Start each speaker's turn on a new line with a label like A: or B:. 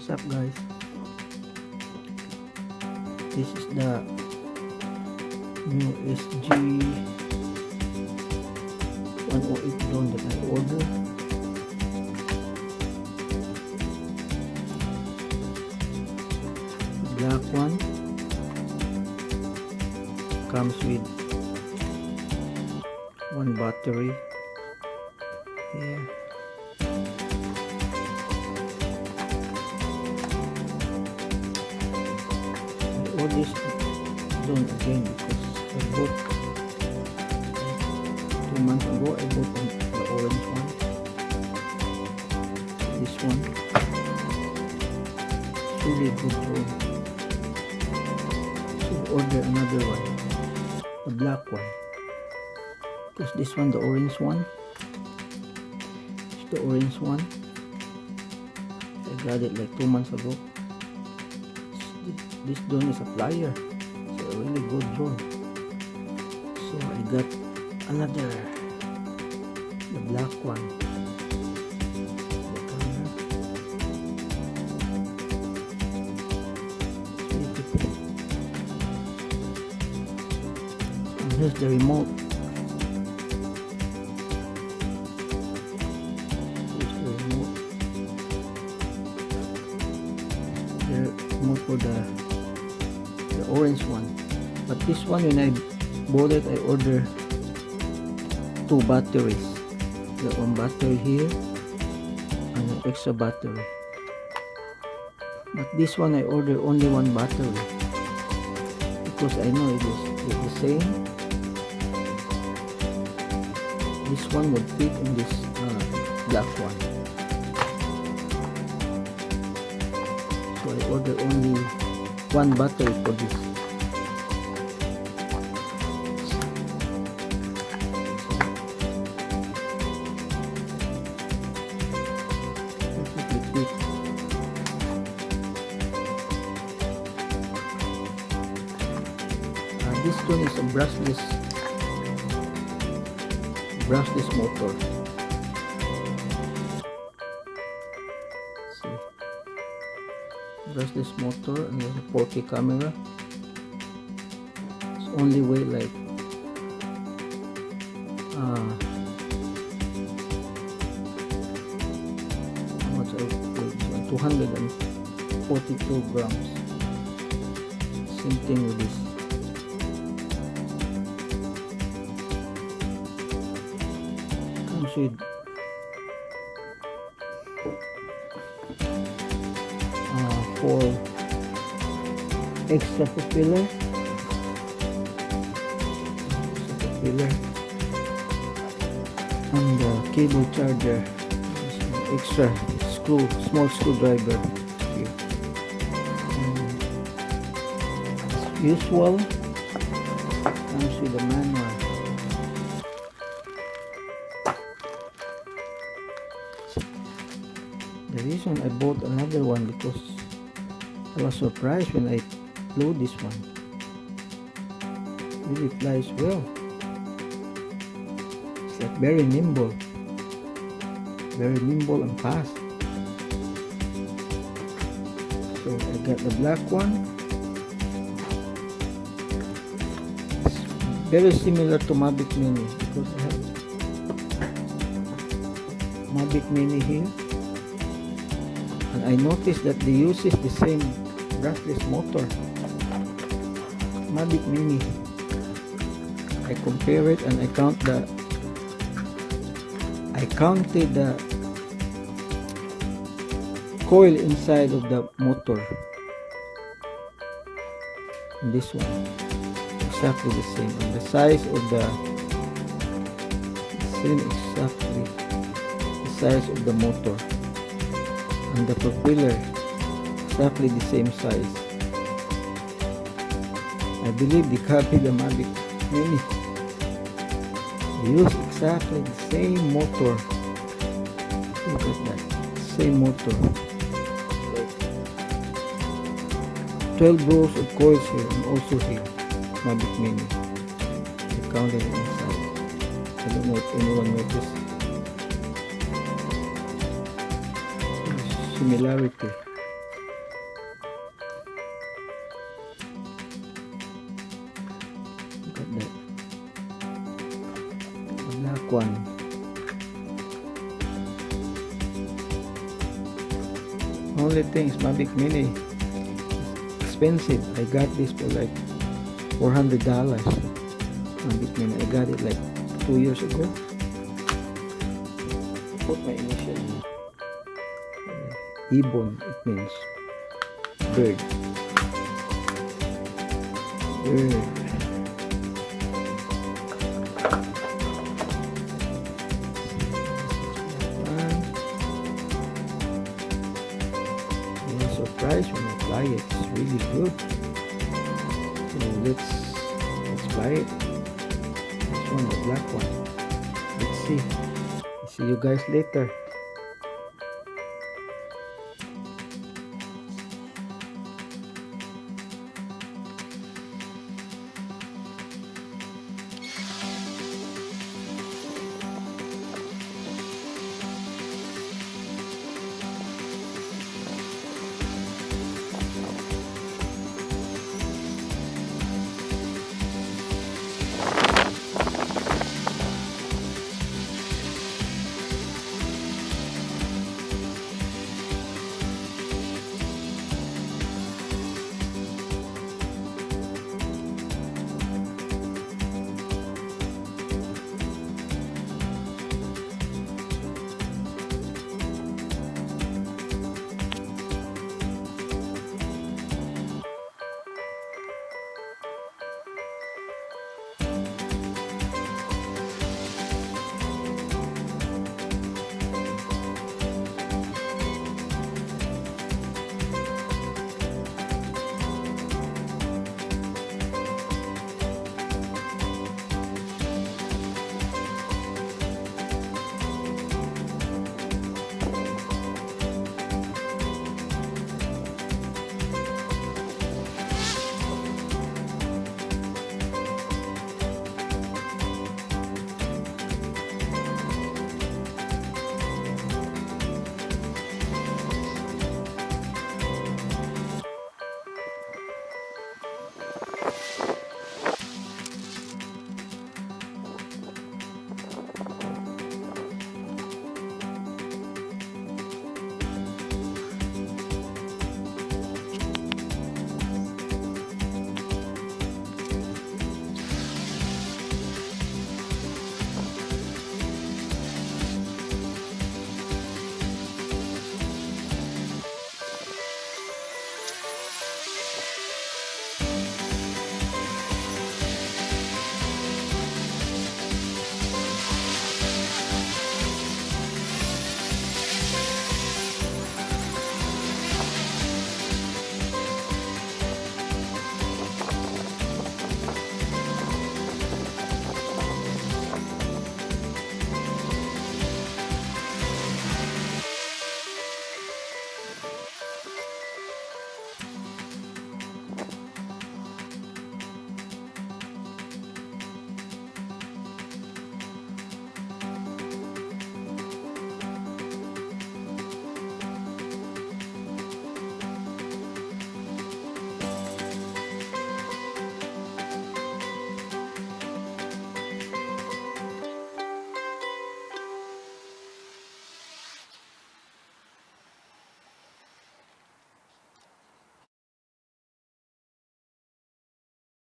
A: What's up, guys? This is the new SG108 drone that I ordered. The black one comes with one battery here. This drone again because I bought 2 months ago. I bought the orange one, this one. It's really a good drone. Should order another one, the black one, because this one, the orange one, it's the orange one. I got it like 2 months ago. This drone is a flyer, so a really good drone. So I got another, the black one. The camera. It's beautiful. And here's the remote. Here's the remote. The remote for the orange one, but this one, when I bought it, I ordered 2 batteries. The one battery here and an extra battery, but this one I ordered only 1 battery because I know it is the same. This one would fit in this black one, so I ordered only 1 battery for this. Perfectly fit. This one is a brushless motor. Brushless motor, and there's a 4K camera. It's only weigh like 242 grams. Same thing with this. Comes with for extra propeller, and the cable charger, extra small screwdriver here. As usual, comes with the manual. The reason I bought another one because I was surprised when I flew this one. It really flies well. It's like very nimble and fast. So I got the black one. It's very similar to Mavic Mini because I have Mavic Mini here. And I noticed that they use the same brushless motor, Mavic Mini. I compare it and I counted the coil inside of the motor. And this one, exactly the same. And the size of exactly the size of the motor. And the propeller, exactly the same size. I believe they copied the Mavic Mini. They use exactly the same motor. Look at that, same motor. 12 rows of coils here and also here, Mavic Mini. I counted it inside. I don't know if anyone noticed. Similarity. one. Only thing is Mavic Mini expensive. I got this for like $400. Mavic Mini. I got it like 2 years ago. Put my initial Ibon. It means bird. Bird. Surprise when I fly it, it's really good. So let's fly it. This one, the black one. Let's see. See you guys later.